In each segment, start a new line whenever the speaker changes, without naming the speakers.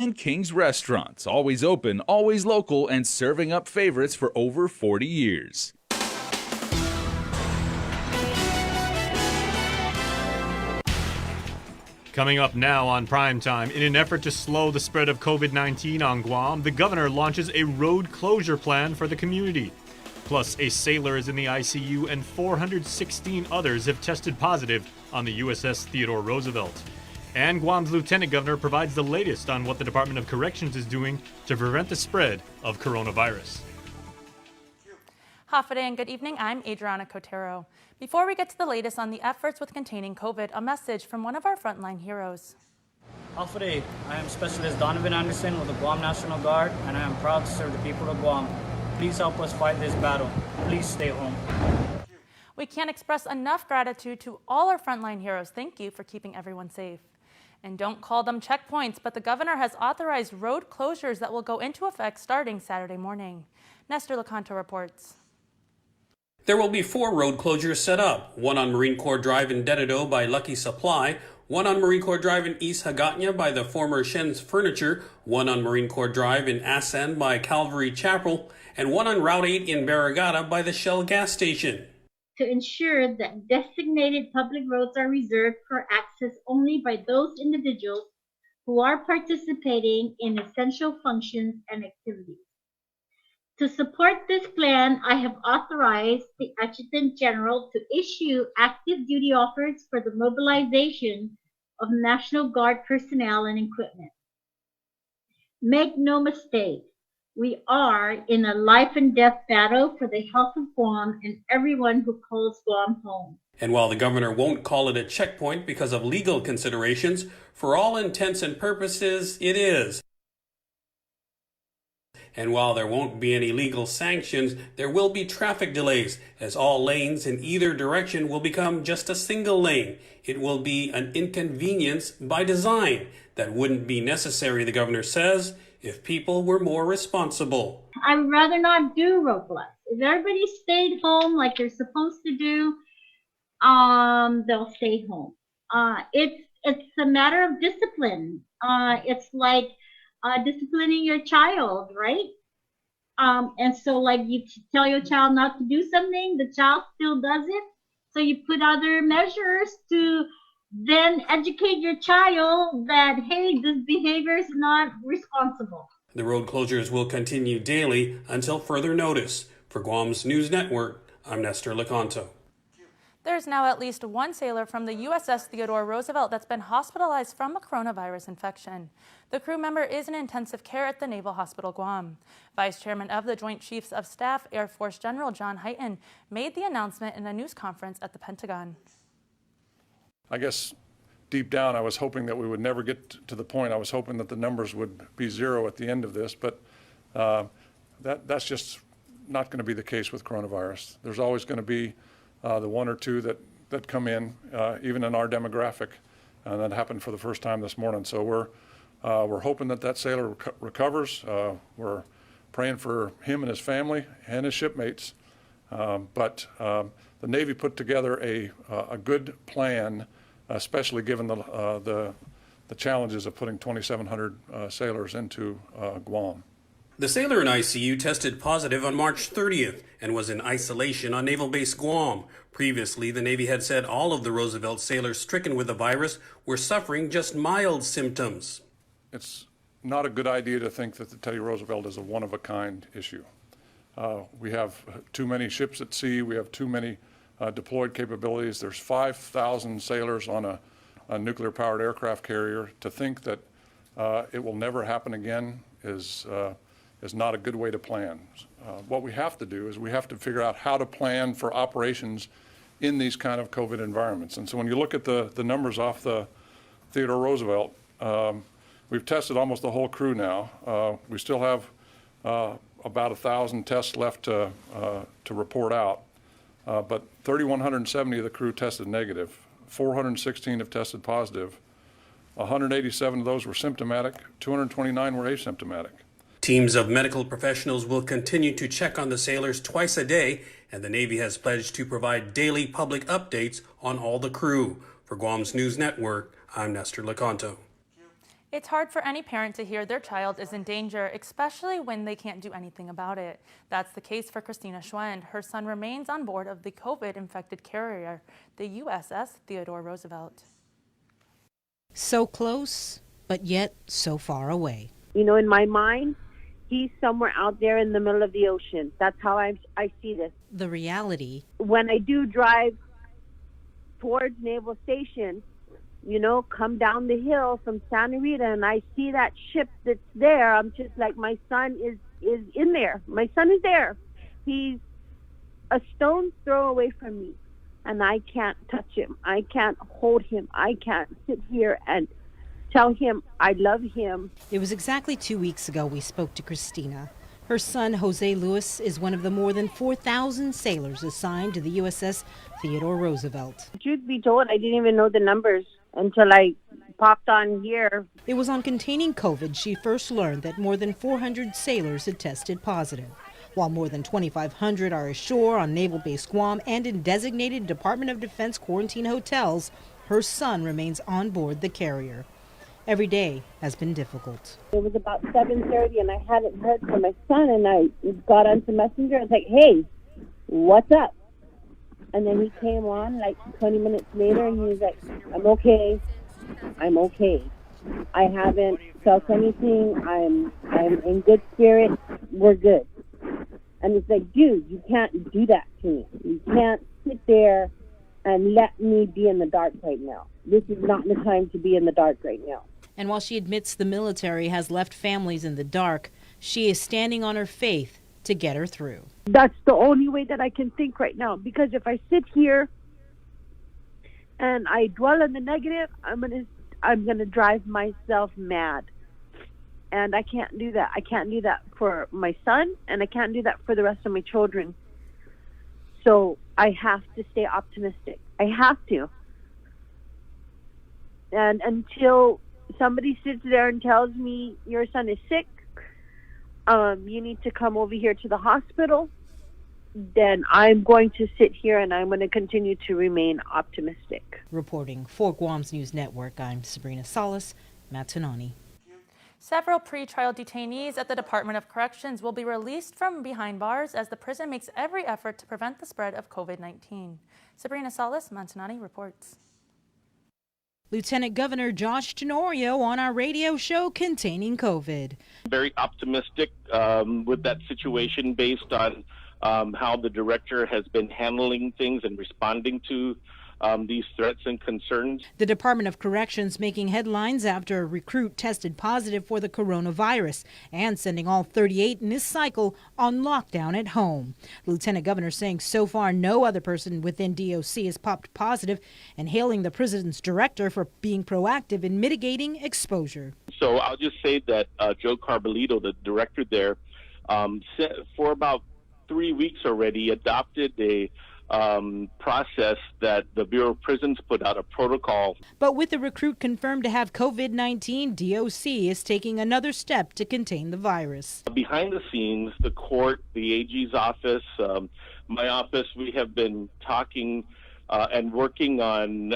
and King's Restaurants, always open, always local, and serving up favorites for over 40 years.
Coming up now on Primetime, in an effort to slow the spread of COVID-19 on Guam, the governor launches a road closure plan for the community. Plus, a sailor is in the ICU and 416 others have tested positive on the USS Theodore Roosevelt. And Guam's lieutenant governor provides the latest on what the Department of Corrections is doing to prevent the spread of coronavirus.
Hafa and good evening. I'm Adriana Cotero. Before we get to the latest on the efforts with containing COVID, a message from one of our frontline heroes.
Hafa, I am Specialist Donovan Anderson with the Guam National Guard, and I am proud to serve the people of Guam. Please help us fight this battle. Please stay home.
We can't express enough gratitude to all our frontline heroes. Thank you for keeping everyone safe. And don't call them checkpoints, but the governor has authorized road closures that will go into effect starting Saturday morning. Nestor Lecanto reports.
There will be 4 road closures set up, one on Marine Corps Drive in Dededo by Lucky Supply, one on Marine Corps Drive in East Hagåtña by the former Shen's Furniture, one on Marine Corps Drive in Asan by Calvary Chapel, and one on Route 8 in Barragata by the Shell gas station.
To ensure that designated public roads are reserved for access only by those individuals who are participating in essential functions and activities. To support this plan, I have authorized the Adjutant General to issue active duty offers for the mobilization of National Guard personnel and equipment. Make no mistake, we are in a life and death battle for the health of Guam and everyone who calls Guam home.
And while the governor won't call it a checkpoint because of legal considerations, for all intents and purposes, it is. And while there won't be any legal sanctions, there will be traffic delays, as all lanes in either direction will become just a single lane. It will be an inconvenience by design that wouldn't be necessary, the governor says, if people were more responsible.
I would rather not do roadblocks. If everybody stayed home like they're supposed to do, they'll stay home. It's a matter of discipline. It's like disciplining your child, right? And so like you tell your child not to do something, the child still does it. So you put other measures to then educate your child that, hey, this behavior is not responsible.
The road closures will continue daily until further notice. For Guam's News Network, I'm Nestor Lecanto.
There's now at least one sailor from the USS Theodore Roosevelt that's been hospitalized from a coronavirus infection. The crew member is in intensive care at the Naval Hospital Guam. Vice Chairman of the Joint Chiefs of Staff, Air Force General John Hyten, made the announcement in a news conference at the Pentagon.
I guess deep down I was hoping that we would never get to the point. I was hoping that the numbers would be 0 at the end of this, but that's just not going to be the case with coronavirus. There's always going to be the 1 or 2 that come in, even in our demographic, and that happened for the first time this morning. So we're hoping that sailor recovers. We're praying for him and his family and his shipmates. But the Navy put together a good plan, especially given the challenges of putting 2,700 sailors into Guam.
The sailor in ICU tested positive on March 30th and was in isolation on Naval Base Guam. Previously, the Navy had said all of the Roosevelt sailors stricken with the virus were suffering just mild symptoms.
It's not a good idea to think that the Teddy Roosevelt is a one-of-a-kind issue. We have too many ships at sea. We have too many deployed capabilities. There's 5,000 sailors on a nuclear-powered aircraft carrier. To think that it will never happen again is not a good way to plan. What we have to do is we have to figure out how to plan for operations in these kind of COVID environments. And so when you look at the numbers off the Theodore Roosevelt, we've tested almost the whole crew now. We still have about 1,000 tests left to report out, but 3,170 of the crew tested negative. 416 have tested positive. 187 of those were symptomatic. 229 were asymptomatic.
Teams of medical professionals will continue to check on the sailors twice a day, and the Navy has pledged to provide daily public updates on all the crew. For Guam's News Network, I'm Nestor Lecanto.
It's hard for any parent to hear their child is in danger, especially when they can't do anything about it. That's the case for Christina Schwend. Her son remains on board of the COVID-infected carrier, the USS Theodore Roosevelt.
So close, but yet so far away.
You know, in my mind, he's somewhere out there in the middle of the ocean. That's how I see this.
The reality.
When I do drive towards Naval Station, you know, come down the hill from Santa Rita and I see that ship that's there, I'm just like, my son is in there. My son is there. He's a stone's throw away from me and I can't touch him. I can't hold him. I can't sit here and tell him I love him.
It was exactly 2 weeks ago we spoke to Christina. Her son, Jose Luis, is one of the more than 4,000 sailors assigned to the USS Theodore Roosevelt.
Truth be told, I didn't even know the numbers until I popped on here.
It was on containing COVID she first learned that more than 400 sailors had tested positive. While more than 2,500 are ashore on Naval Base Guam and in designated Department of Defense quarantine hotels, her son remains on board the carrier. Every day has been difficult.
It was about 7:30 and I hadn't heard from my son and I got onto Messenger and was like, hey, what's up? And then he came on like 20 minutes later and he was like, I'm okay. I haven't felt anything. I'm in good spirit. We're good. And it's like, dude, you can't do that to me. You can't sit there and let me be in the dark right now. This is not the time to be in the dark right now.
And while she admits the military has left families in the dark, she is standing on her faith to get her through.
That's the only way that I can think right now, because if I sit here and I dwell on the negative, I'm gonna drive myself mad. And I can't do that. I can't do that for my son, and I can't do that for the rest of my children. So I have to stay optimistic. I have to. And until somebody sits there and tells me your son is sick, you need to come over here to the hospital, then I'm going to sit here and I'm going to continue to remain optimistic.
Reporting for Guam's News Network, I'm Sabrina Salas, Matanani.
Several pretrial detainees at the Department of Corrections will be released from behind bars as the prison makes every effort to prevent the spread of COVID-19. Sabrina Salas, Matanani reports.
Lieutenant Governor Josh Tenorio on our radio show Containing COVID.
Very optimistic with that situation based on how the director has been handling things and responding to these threats and concerns.
The Department of Corrections making headlines after a recruit tested positive for the coronavirus and sending all 38 in this cycle on lockdown at home. The Lieutenant Governor saying so far no other person within DOC has popped positive and hailing the prison's director for being proactive in mitigating exposure.
So I'll just say that Joe Carbolito, the director there, for about 3 weeks already adopted a process that the Bureau of Prisons put out, a protocol.
But with the recruit confirmed to have COVID-19, DOC is taking another step to contain the virus.
Behind the scenes, the court, the AG's office, my office, we have been talking and working on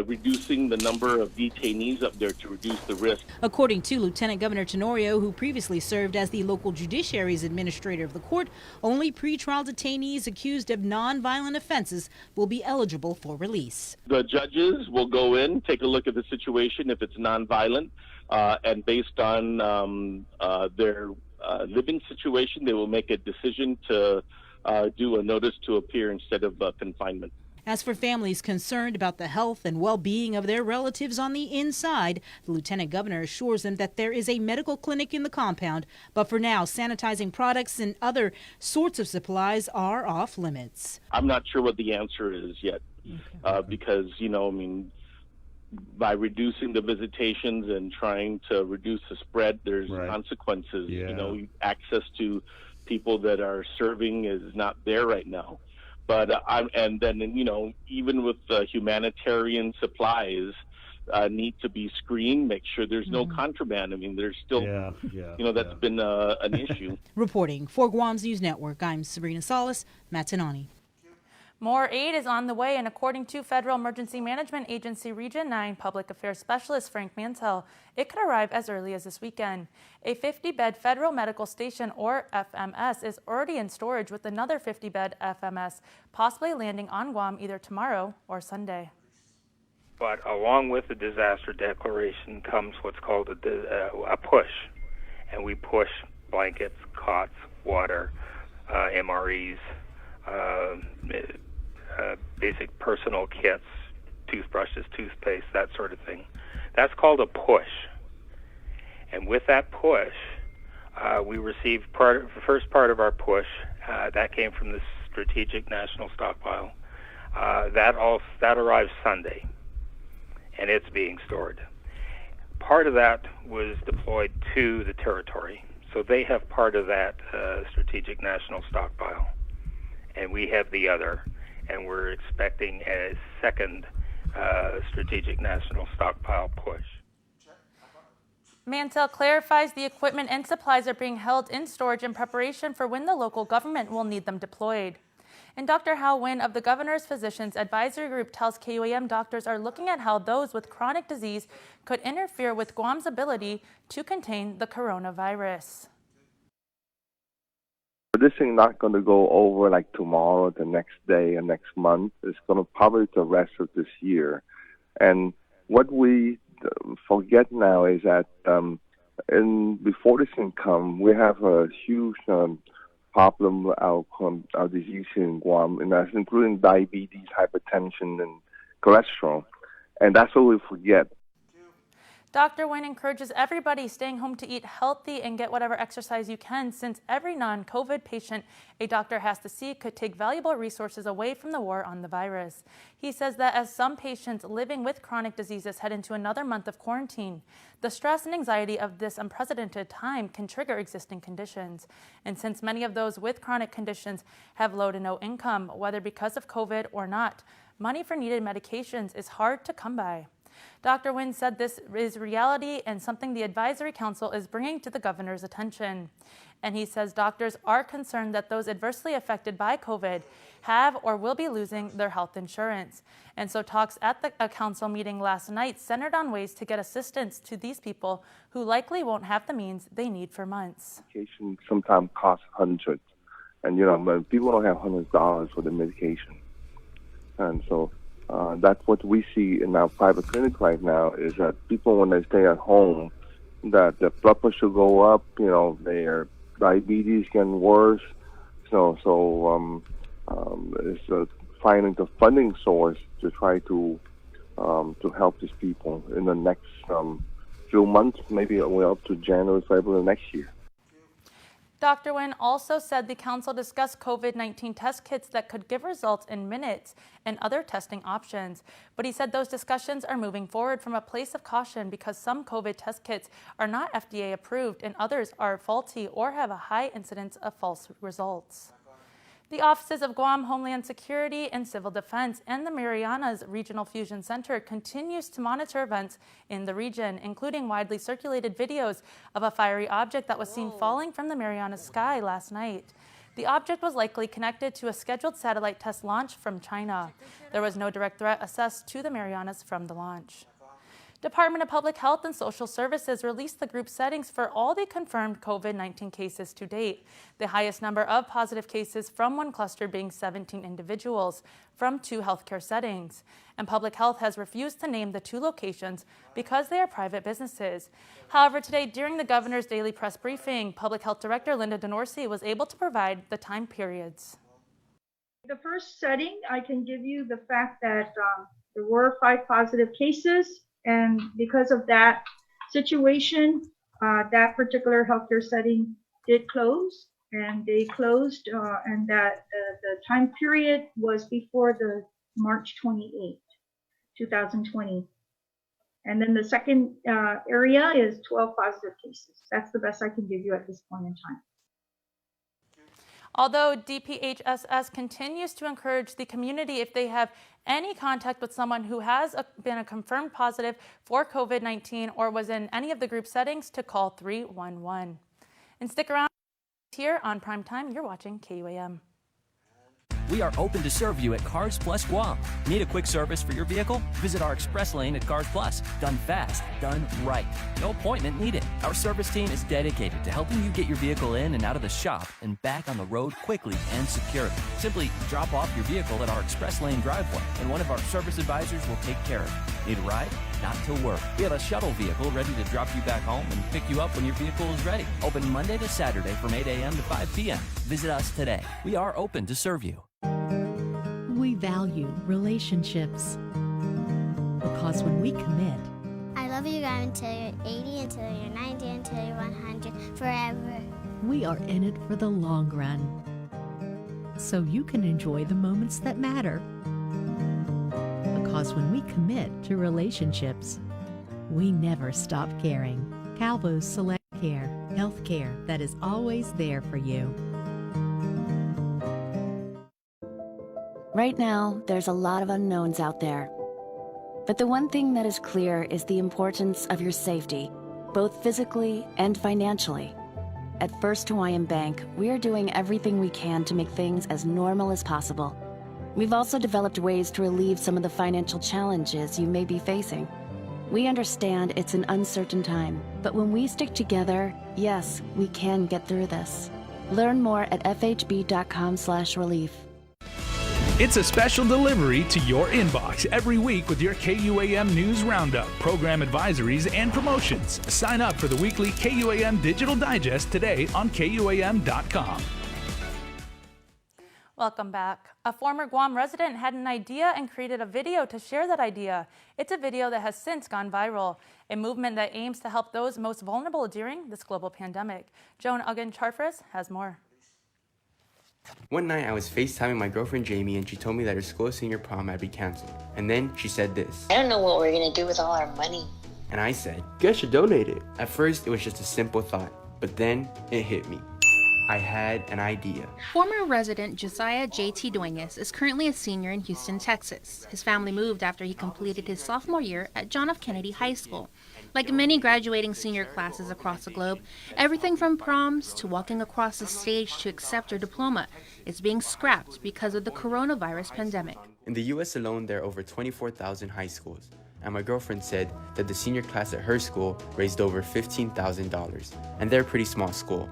reducing the number of detainees up there to reduce the risk.
According to Lieutenant Governor Tenorio, who previously served as the local judiciary's administrator of the court, only pretrial detainees accused of nonviolent offenses will be eligible for release.
The judges will go in, take a look at the situation if it's nonviolent, and based on their living situation, they will make a decision to do a notice to appear instead of confinement.
As for families concerned about the health and well-being of their relatives on the inside, the Lieutenant Governor assures them that there is a medical clinic in the compound, but for now, sanitizing products and other sorts of supplies are off limits.
I'm not sure what the answer is yet, because, by reducing the visitations and trying to reduce the spread, there's consequences.
Yeah.
Access to people that are serving is not there right now. But even with humanitarian supplies, need to be screened, make sure there's no contraband. There's still, that's been an issue.
Reporting for Guam's News Network, I'm Sabrina Salas, Matanani.
More aid is on the way, and according to Federal Emergency Management Agency Region 9 Public Affairs Specialist Frank Mantell, it could arrive as early as this weekend. A 50-bed Federal Medical Station, or FMS, is already in storage, with another 50-bed FMS possibly landing on Guam either tomorrow or Sunday.
But along with the disaster declaration comes what's called a push, and we push blankets, cots, water, MREs, basic personal kits, toothbrushes, toothpaste, that sort of thing. That's called a push. And with that push, we received the first part of our push. That came from the Strategic National Stockpile. That arrives Sunday, and it's being stored. Part of that was deployed to the territory, so they have part of that Strategic National Stockpile, and we have the other, and we're expecting a second Strategic National Stockpile push.
Mantell clarifies the equipment and supplies are being held in storage in preparation for when the local government will need them deployed. And Dr. Hao Win of the Governor's Physicians Advisory Group tells KUAM doctors are looking at how those with chronic disease could interfere with Guam's ability to contain the coronavirus.
This thing not going to go over like tomorrow, the next day, and next month. It's going to probably the rest of this year. And what we forget now is that before this thing come, we have a huge problem with our disease in Guam, and that's including diabetes, hypertension, and cholesterol. And that's what we forget.
Dr. Wynn encourages everybody staying home to eat healthy and get whatever exercise you can, since every non-COVID patient a doctor has to see could take valuable resources away from the war on the virus. He says that as some patients living with chronic diseases head into another month of quarantine, the stress and anxiety of this unprecedented time can trigger existing conditions. And since many of those with chronic conditions have low to no income, whether because of COVID or not, money for needed medications is hard to come by. Dr. Wynn said this is reality and something the Advisory Council is bringing to the governor's attention. And he says doctors are concerned that those adversely affected by COVID have or will be losing their health insurance. And so talks at a council meeting last night centered on ways to get assistance to these people who likely won't have the means they need for months.
Medication sometimes costs hundreds, and people don't have $100 for the medication, and so. That's what we see in our private clinic right now, is that people, when they stay at home, that their blood pressure go up, their diabetes getting worse. It's finding the funding source to try to help these people in the next few months, maybe up to January, February next year.
Dr. Wynn also said the council discussed COVID-19 test kits that could give results in minutes and other testing options. But he said those discussions are moving forward from a place of caution because some COVID test kits are not FDA approved and others are faulty or have a high incidence of false results. The offices of Guam Homeland Security and Civil Defense and the Marianas Regional Fusion Center continues to monitor events in the region, including widely circulated videos of a fiery object that was seen falling from the Marianas sky last night. The object was likely connected to a scheduled satellite test launch from China. There was no direct threat assessed to the Marianas from the launch. Department of Public Health and Social Services released the group settings for all the confirmed COVID-19 cases to date. The highest number of positive cases from one cluster being 17 individuals from 2 healthcare settings. And Public Health has refused to name the 2 locations because they are private businesses. However, today during the governor's daily press briefing, Public Health Director Linda Denorsi was able to provide the time periods.
The first setting, I can give you the fact that there were 5 positive cases. And because of that situation, that particular healthcare setting did close, and they closed, and that the time period was before the March 28th, 2020. And then the second area is 12 positive cases. That's the best I can give you at this point in time.
Although DPHSS continues to encourage the community, if they have any contact with someone who has been a confirmed positive for COVID-19 or was in any of the group settings, to call 311. And stick around here on Primetime. You're watching KUAM.
We are open to serve you at Cars Plus Guam. Need a quick service for your vehicle? Visit our express lane at Cars Plus. Done fast, done right. No appointment needed. Our service team is dedicated to helping you get your vehicle in and out of the shop and back on the road quickly and securely. Simply drop off your vehicle at our express lane driveway, and one of our service advisors will take care of it. Need a ride? Not to worry. We have a shuttle vehicle ready to drop you back home and pick you up when your vehicle is ready. Open Monday to Saturday from 8 a.m. to 5 p.m. Visit us today. We are open to serve you.
We value relationships because when we commit,
I love you guys until you're 80, until you're 90, until you're 100, forever.
we are in it for the long run. So you can enjoy the moments that matter. Because when we commit to relationships, we never stop caring. Calvo's Select Care, health care that is always there for you.
Right now, there's a lot of unknowns out there. But the one thing that is clear is the importance of your safety, both physically and financially. At First Hawaiian Bank, we are doing everything we can to make things as normal as possible. We've also developed ways to relieve some of the financial challenges you may be facing. We understand it's an uncertain time, but when we stick together, yes, we can get through this. Learn more at fhb.com/relief.
It's a special delivery to your inbox every week with your KUAM News Roundup, program advisories, and promotions. Sign up for the weekly KUAM Digital Digest today on KUAM.com.
Welcome back. A former Guam resident had an idea and created a video to share that idea. It's a video that has since gone viral, a movement that aims to help those most vulnerable during this global pandemic. Joan Uggan-Charfris has more.
One night I was FaceTiming my girlfriend Jamie and she told me that her school senior prom had been canceled. And then she said this.
I don't know what we're gonna do with all our money.
And I said, guess you donate it. At first it was just a simple thought, but then it hit me. I had an idea.
Former resident Josiah J.T. Duenas is currently a senior in Houston, Texas. His family moved after he completed his sophomore year at John F. Kennedy High School. Like many graduating senior classes across the globe, everything from proms to walking across the stage to accept your diploma is being scrapped because of the coronavirus pandemic.
In the U.S. alone, there are over 24,000 high schools. And my girlfriend said that the senior class at her school raised over $15,000. And they're a pretty small school.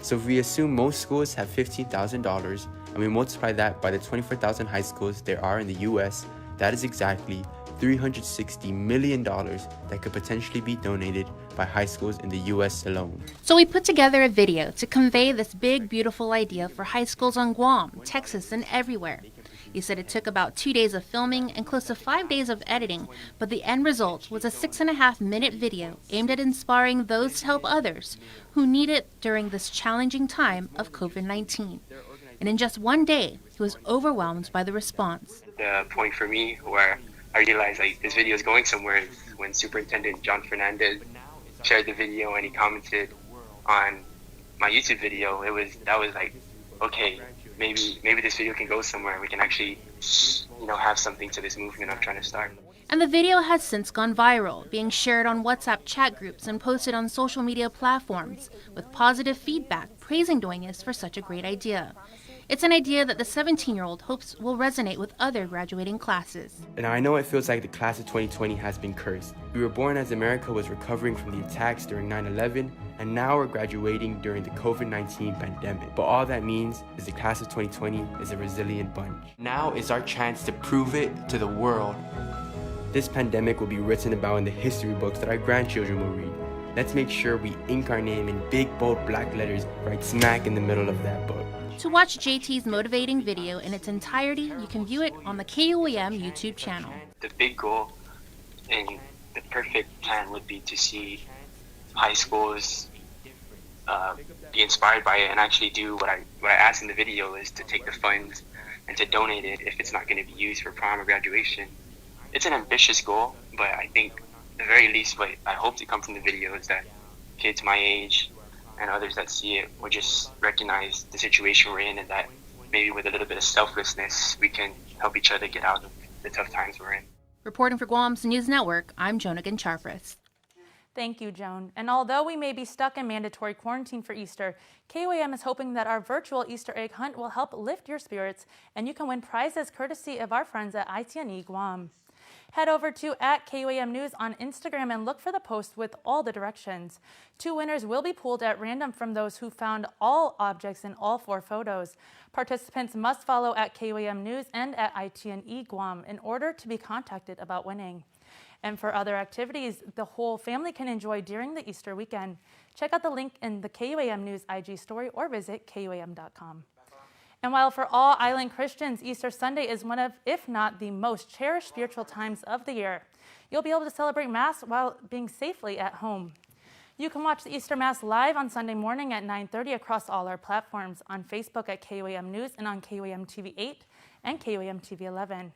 So if we assume most schools have $15,000 and we multiply that by the 24,000 high schools there are in the U.S., that is exactly $360 million that could potentially be donated by high schools in the U.S. alone.
So we put together a video to convey this big, beautiful idea for high schools on Guam, Texas, and everywhere. He said it took about 2 days of filming and close to 5 days of editing, but the end result was a 6.5-minute video aimed at inspiring those to help others who need it during this challenging time of COVID-19. And in just 1 day, he was overwhelmed by the response.
The point for me where I realized this video is going somewhere is when Superintendent John Fernandez shared the video and he commented on my YouTube video. That was like, okay, maybe this video can go somewhere and we can actually, have something to this movement I'm trying to start.
And the video has since gone viral, being shared on WhatsApp chat groups and posted on social media platforms, with positive feedback praising Duenas for such a great idea. It's an idea that the 17-year-old hopes will resonate with other graduating classes.
And I know it feels like the class of 2020 has been cursed. We were born as America was recovering from the attacks during 9/11, and now we're graduating during the COVID-19 pandemic. But all that means is the class of 2020 is a resilient bunch. Now is our chance to prove it to the world. This pandemic will be written about in the history books that our grandchildren will read. Let's make sure we ink our name in big, bold black letters right smack in the middle of that book.
To watch JT's motivating video in its entirety, you can view it on the KUAM YouTube channel.
The big goal and the perfect plan would be to see high schools be inspired by it and actually do what I asked in the video, is to take the funds and to donate it if it's not going to be used for prom or graduation. It's an ambitious goal, but I think the very least what I hope to come from the video is that kids my age and others that see it will just recognize the situation we're in, and that maybe with a little bit of selflessness, we can help each other get out of the tough times we're in.
Reporting for Guam's News Network, I'm Joan Uggan-Charfris.
Thank you, Joan. And although we may be stuck in mandatory quarantine for Easter, KUAM is hoping that our virtual Easter egg hunt will help lift your spirits, and you can win prizes courtesy of our friends at ITNE Guam. Head over to @KUAM News on Instagram and look for the post with all the directions. 2 winners will be pulled at random from those who found all objects in all 4 photos. Participants must follow @KUAM News and @ITNE Guam in order to be contacted about winning. And for other activities the whole family can enjoy during the Easter weekend, check out the link in the KUAM News IG story or visit KUAM.com. And while for all island Christians, Easter Sunday is one of, if not the most cherished spiritual times of the year, you'll be able to celebrate Mass while being safely at home. You can watch the Easter Mass live on Sunday morning at 9:30 across all our platforms, on Facebook at KUAM News and on KUAM TV 8 and KUAM TV 11.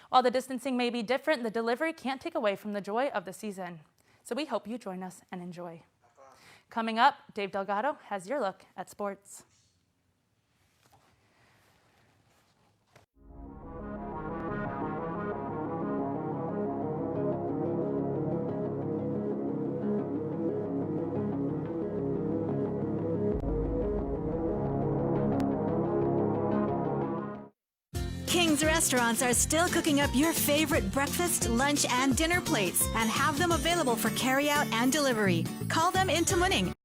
While the distancing may be different, the delivery can't take away from the joy of the season. So we hope you join us and enjoy. Coming up, Dave Delgado has your look at sports.
King's Restaurants are still cooking up your favorite breakfast, lunch, and dinner plates and have them available for carryout and delivery. Call them into Munning